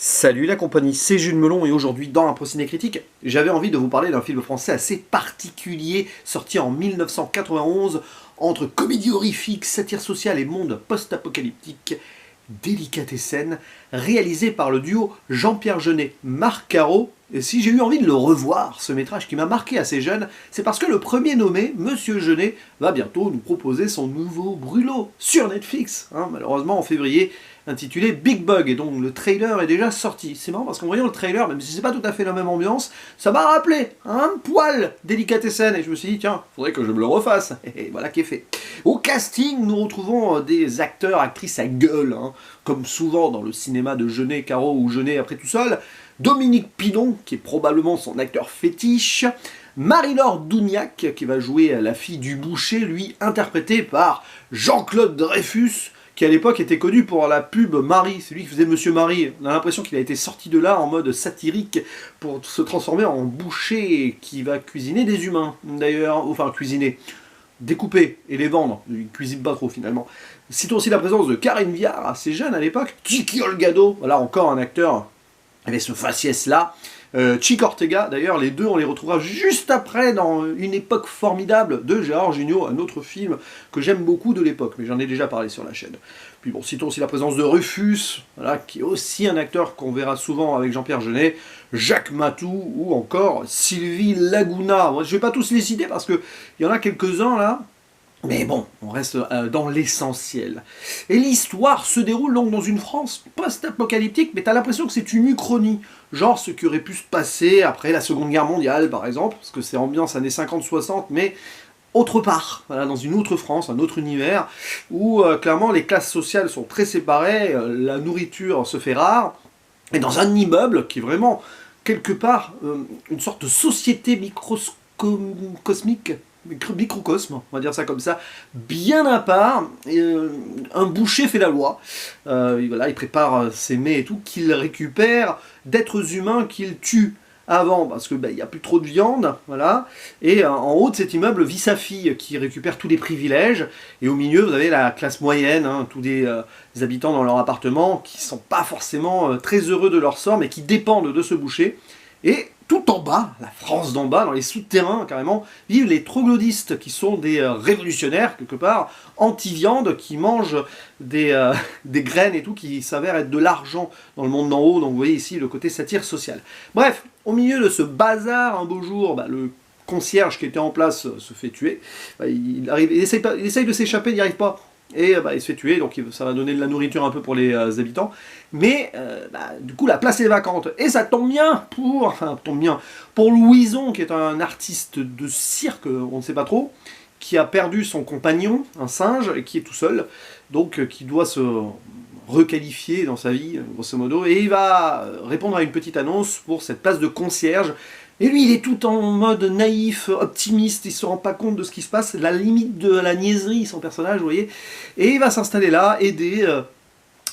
Salut la compagnie, c'est Jules Melon et aujourd'hui dans un Ciné Critique, j'avais envie de vous parler d'un film français assez particulier sorti en 1991 entre comédie horrifique, satire sociale et monde post-apocalyptique, Délicatessen, réalisé par le duo Jean-Pierre Jeunet, Marc Caro. Et si j'ai eu envie de le revoir, ce métrage qui m'a marqué assez jeune, c'est parce que le premier nommé, Monsieur Jeunet, va bientôt nous proposer son nouveau brûlot sur Netflix, malheureusement en février, intitulé Big Bug, et donc le trailer est déjà sorti. C'est marrant parce qu'en voyant le trailer, même si c'est pas tout à fait la même ambiance, ça m'a rappelé un poil Délicatessen, et je me suis dit, tiens, faudrait que je me le refasse, et voilà qui est fait. Au casting, nous retrouvons des acteurs, actrices à gueule, comme souvent dans le cinéma de Jeunet, Caro ou Jeunet après tout seul, Dominique Pinon, qui est probablement son acteur fétiche, Marie-Laure Douniac, qui va jouer la fille du boucher, lui interprété par Jean-Claude Dreyfus, qui à l'époque était connu pour la pub Marie, c'est lui qui faisait Monsieur Marie. On a l'impression qu'il a été sorti de là en mode satirique pour se transformer en boucher qui va cuisiner des humains, d'ailleurs, enfin cuisiner, découper et les vendre. Il cuisine pas trop finalement. Citons aussi la présence de Karine Viard, assez jeune à l'époque, Kiki Olgado, voilà encore un acteur avec ce faciès-là. Chick Ortega, d'ailleurs, les deux, on les retrouvera juste après dans Une époque formidable de Gérard Jugnot, un autre film que j'aime beaucoup de l'époque, mais j'en ai déjà parlé sur la chaîne. Puis bon, citons aussi la présence de Rufus, voilà, qui est aussi un acteur qu'on verra souvent avec Jean-Pierre Jeunet, Jacques Matou, ou encore Sylvie Laguna. Moi, je vais pas tous les citer parce qu'il y en a quelques-uns là, mais bon, on reste dans l'essentiel. Et l'histoire se déroule donc dans une France post-apocalyptique, mais t'as l'impression que c'est une uchronie. Genre ce qui aurait pu se passer après la Seconde Guerre mondiale, par exemple, parce que c'est ambiance années 50-60, mais autre part, voilà, dans une autre France, un autre univers, où clairement les classes sociales sont très séparées, la nourriture se fait rare, et dans un immeuble qui est vraiment, quelque part, une sorte de société microcosmique, microcosme, on va dire ça comme ça, bien à part, un boucher fait la loi, voilà, il prépare ses mets et tout, qu'il récupère d'êtres humains qu'il tue avant, parce que il n'y a plus trop de viande, voilà, et en haut de cet immeuble vit sa fille, qui récupère tous les privilèges, et au milieu vous avez la classe moyenne, tous des habitants dans leur appartement, qui sont pas forcément très heureux de leur sort, mais qui dépendent de ce boucher, et tout en bas, la France d'en bas, dans les souterrains carrément, vivent les troglodytes, qui sont des révolutionnaires, quelque part, anti-viande, qui mangent des graines et tout, qui s'avèrent être de l'argent dans le monde d'en haut, donc vous voyez ici le côté satire social. Bref, au milieu de ce bazar, un beau jour, le concierge qui était en place se fait tuer, il essaye de s'échapper, il n'y arrive pas. Et il se fait tuer, donc ça va donner de la nourriture un peu pour les habitants. Mais du coup, la place est vacante. Et ça tombe bien pour Louison, qui est un artiste de cirque, on ne sait pas trop, qui a perdu son compagnon, un singe, et qui est tout seul, donc qui doit se requalifier dans sa vie, grosso modo, et il va répondre à une petite annonce pour cette place de concierge. Et lui, il est tout en mode naïf, optimiste, il se rend pas compte de ce qui se passe, la limite de la niaiserie, son personnage, vous voyez. Et il va s'installer là, aider,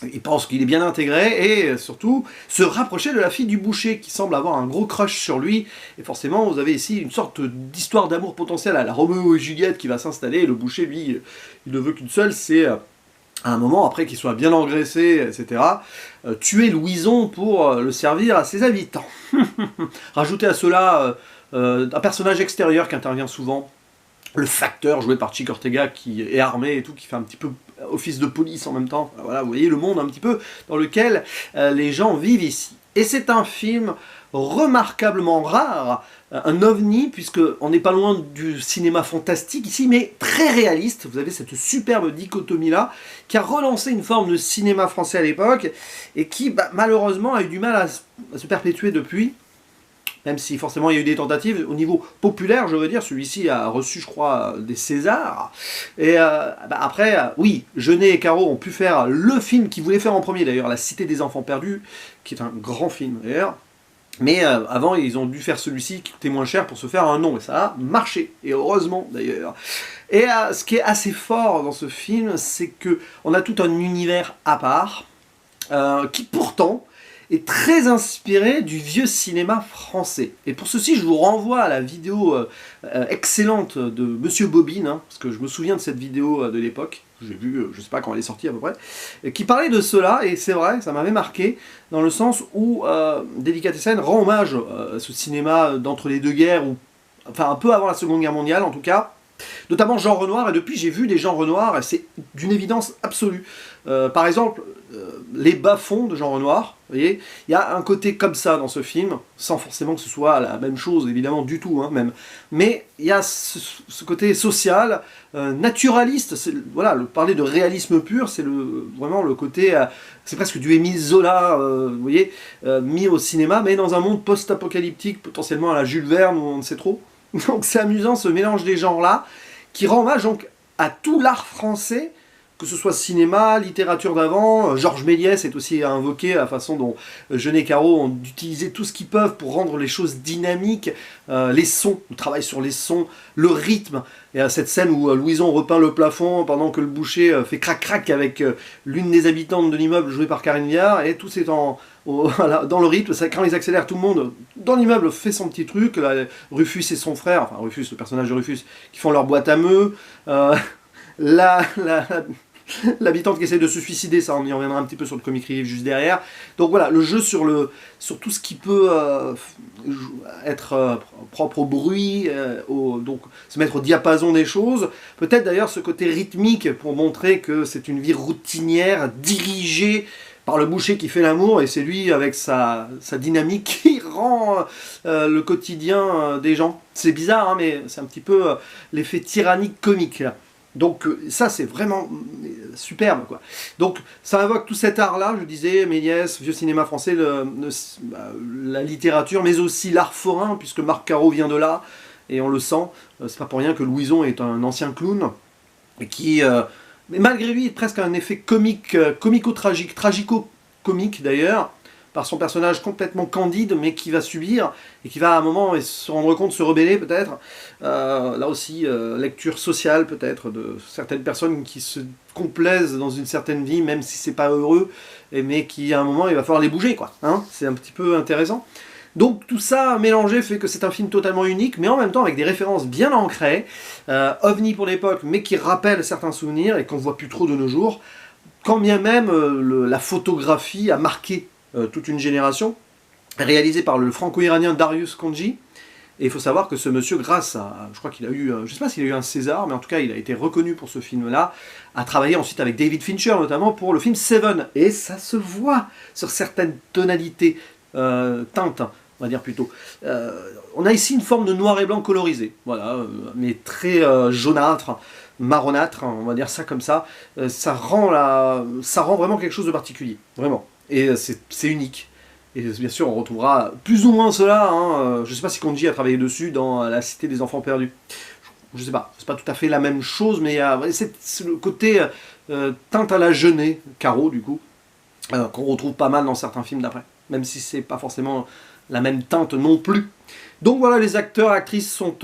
il pense qu'il est bien intégré, et surtout, se rapprocher de la fille du boucher, qui semble avoir un gros crush sur lui. Et forcément, vous avez ici une sorte d'histoire d'amour potentielle à la Roméo et Juliette qui va s'installer, et le boucher, lui, il ne veut qu'une seule, c'est à un moment, après qu'il soit bien engraissé, etc., tuer Louison pour le servir à ses habitants. Rajoutez à cela un personnage extérieur qui intervient souvent, le facteur joué par Chick Ortega qui est armé et tout, qui fait un petit peu office de police en même temps. Voilà, vous voyez le monde un petit peu dans lequel les gens vivent ici. Et c'est un film remarquablement rare, un ovni, puisqu'on n'est pas loin du cinéma fantastique ici, mais très réaliste. Vous avez cette superbe dichotomie-là, qui a relancé une forme de cinéma français à l'époque, et qui, malheureusement, a eu du mal à se perpétuer depuis, même si forcément il y a eu des tentatives. Au niveau populaire, je veux dire, celui-ci a reçu, je crois, des Césars. Et après, oui, Jeunet et Caro ont pu faire le film qu'ils voulaient faire en premier, d'ailleurs, La Cité des Enfants Perdus, qui est un grand film, d'ailleurs. Mais avant, ils ont dû faire celui-ci qui coûtait moins cher pour se faire un nom, et ça a marché, et heureusement d'ailleurs. Et ce qui est assez fort dans ce film, c'est que on a tout un univers à part, qui pourtant est très inspiré du vieux cinéma français. Et pour ceci, je vous renvoie à la vidéo excellente de Monsieur Bobine, hein, parce que je me souviens de cette vidéo de l'époque, j'ai vu, je sais pas quand elle est sortie à peu près, qui parlait de cela, et c'est vrai, ça m'avait marqué, dans le sens où Délicatessen rend hommage à ce cinéma d'entre les deux guerres, ou enfin un peu avant la Seconde Guerre mondiale en tout cas, notamment Jean Renoir, et depuis j'ai vu des Jean Renoir, et c'est d'une évidence absolue. Par exemple, les bas-fonds de Jean Renoir, vous voyez, il y a un côté comme ça dans ce film, sans forcément que ce soit la même chose, évidemment, du tout, hein, même. Mais il y a ce côté social, naturaliste, voilà, parler de réalisme pur, c'est vraiment le côté, c'est presque du Émile Zola, vous voyez, mis au cinéma, mais dans un monde post-apocalyptique, potentiellement à la Jules Verne, ou on ne sait trop. Donc c'est amusant ce mélange des genres-là, qui rend hommage donc à tout l'art français, que ce soit cinéma, littérature d'avant. Georges Méliès est aussi à invoquer la façon dont Jeunet et Caro ont utilisé tout ce qu'ils peuvent pour rendre les choses dynamiques, les sons, on travaille sur les sons, le rythme. Il y a cette scène où Louison repeint le plafond pendant que le boucher fait crac-crac avec l'une des habitantes de l'immeuble jouée par Karine Viard, et tout c'est voilà, dans le rythme, ça, quand ils accélèrent, tout le monde dans l'immeuble fait son petit truc, là, Rufus et son frère, enfin Rufus, le personnage de Rufus, qui font leur boîte à meux, l'habitante qui essaie de se suicider, ça on y reviendra un petit peu sur le comic relief juste derrière. Donc voilà, le jeu sur tout ce qui peut être propre au bruit, donc se mettre au diapason des choses. Peut-être d'ailleurs ce côté rythmique pour montrer que c'est une vie routinière, dirigée par le boucher qui fait l'amour, et c'est lui avec sa dynamique qui rend le quotidien des gens. C'est bizarre, hein, mais c'est un petit peu l'effet tyrannique comique là. Donc ça c'est vraiment superbe quoi. Donc ça invoque tout cet art là, je disais, Méliès, vieux cinéma français, la littérature, mais aussi l'art forain, puisque Marc Caro vient de là, et on le sent, c'est pas pour rien que Louison est un ancien clown, et qui, mais malgré lui, presque un effet comique, comico-tragique, tragico-comique d'ailleurs, par son personnage complètement candide, mais qui va subir, et qui va à un moment se rendre compte, se rebeller peut-être. Là aussi, lecture sociale peut-être, de certaines personnes qui se complaisent dans une certaine vie, même si c'est pas heureux, mais qui à un moment, il va falloir les bouger, quoi. Hein, c'est un petit peu intéressant. Donc tout ça mélangé fait que c'est un film totalement unique, mais en même temps avec des références bien ancrées, ovni pour l'époque, mais qui rappellent certains souvenirs, et qu'on voit plus trop de nos jours, quand bien même la photographie a marqué toute une génération, réalisé par le franco-iranien Darius Khondji. Et il faut savoir que ce monsieur, grâce à, je crois qu'il a eu, je ne sais pas s'il a eu un César, mais en tout cas il a été reconnu pour ce film-là, a travaillé ensuite avec David Fincher notamment pour le film Seven. Et ça se voit sur certaines tonalités teintes, on va dire plutôt. On a ici une forme de noir et blanc colorisé, voilà, mais très jaunâtre, marronâtre, on va dire ça comme ça. Ça rend vraiment quelque chose de particulier, vraiment. Et c'est unique. Et bien sûr, on retrouvera plus ou moins cela. Hein. Je ne sais pas si Khondji a travaillé dessus dans La Cité des Enfants Perdus. Je ne sais pas. C'est pas tout à fait la même chose, mais c'est le côté teinte à la Jeunet, Caro du coup, qu'on retrouve pas mal dans certains films d'après. Même si c'est pas forcément la même teinte non plus. Donc voilà, les acteurs, actrices sont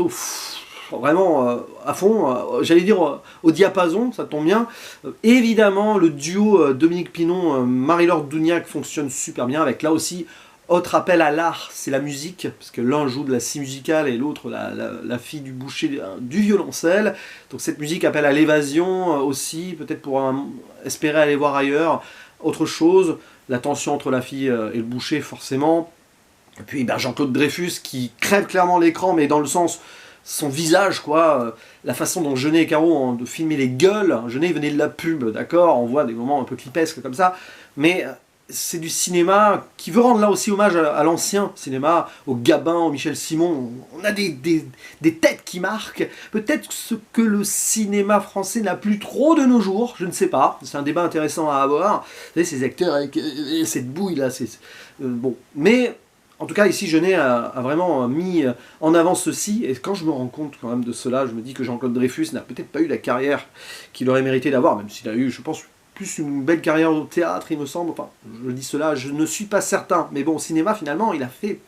vraiment à fond, j'allais dire au diapason, ça tombe bien. Évidemment, le duo Dominique Pinon, Marie-Laure Dougnac fonctionne super bien, avec là aussi, autre appel à l'art, c'est la musique, parce que l'un joue de la scie musicale et l'autre la fille du boucher du violoncelle. Donc cette musique appelle à l'évasion aussi, peut-être pour espérer aller voir ailleurs autre chose, la tension entre la fille et le boucher forcément. Et puis Jean-Claude Dreyfus qui crève clairement l'écran, mais dans le sens son visage, quoi, la façon dont Jeunet et Caro ont de filmer les gueules. Jeunet venait de la pub, d'accord, on voit des moments un peu clipesques comme ça, mais c'est du cinéma qui veut rendre là aussi hommage à l'ancien cinéma, au Gabin, au Michel Simon. On a des têtes qui marquent, peut-être ce que le cinéma français n'a plus trop de nos jours, je ne sais pas, c'est un débat intéressant à avoir. Vous savez, ces acteurs avec cette bouille là, bon, mais en tout cas, ici, Jeunet a vraiment mis en avant ceci, et quand je me rends compte quand même de cela, je me dis que Jean-Claude Dreyfus n'a peut-être pas eu la carrière qu'il aurait mérité d'avoir, même s'il a eu, je pense, plus une belle carrière au théâtre, il me semble. Enfin, je dis cela, je ne suis pas certain. Mais bon, au cinéma, finalement, il a fait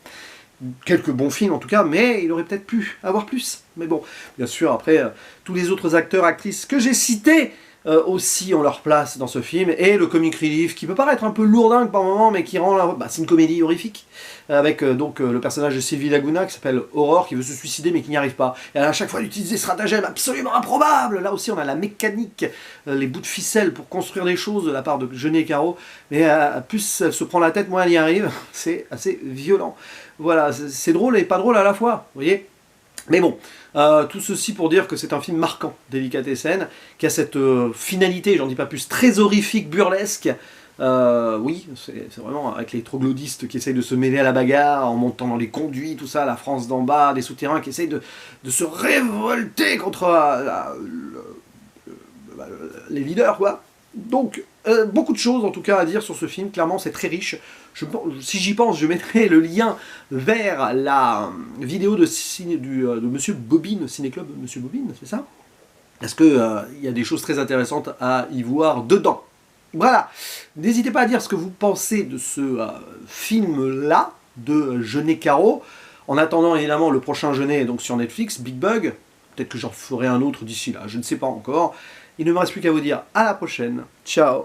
quelques bons films, en tout cas, mais il aurait peut-être pu avoir plus. Mais bon, bien sûr, après, tous les autres acteurs, actrices que j'ai cités, aussi ont leur place dans ce film, et le comic relief qui peut paraître un peu lourdingue par moment, mais qui rend c'est une comédie horrifique, avec le personnage de Sylvie Laguna qui s'appelle Aurore, qui veut se suicider mais qui n'y arrive pas. Et à chaque fois elle utilise des stratagèmes absolument improbables. Là aussi on a la mécanique, les bouts de ficelle pour construire des choses de la part de Jeunet Caro, mais plus elle se prend la tête, moins elle y arrive. C'est assez violent. Voilà, c'est drôle et pas drôle à la fois, vous voyez. Mais bon, tout ceci pour dire que c'est un film marquant, Délicatessen, qui a cette finalité, j'en dis pas plus, très horrifique, burlesque. Oui, c'est vraiment avec les troglodytes qui essayent de se mêler à la bagarre, en montant dans les conduits, tout ça, la France d'en bas, des souterrains qui essayent de se révolter contre les leaders, quoi. Donc, beaucoup de choses en tout cas à dire sur ce film, clairement c'est très riche. Si j'y pense, je mettrai le lien vers la vidéo de Monsieur Bobine, Ciné-Club Monsieur Bobine, c'est ça? Parce que il y a des choses très intéressantes à y voir dedans. Voilà, n'hésitez pas à dire ce que vous pensez de ce film-là, de Jeunet Caro. En attendant évidemment le prochain Jeunet donc sur Netflix, Big Bug. Peut-être que j'en ferai un autre d'ici là, je ne sais pas encore. Il ne me reste plus qu'à vous dire à la prochaine. Ciao.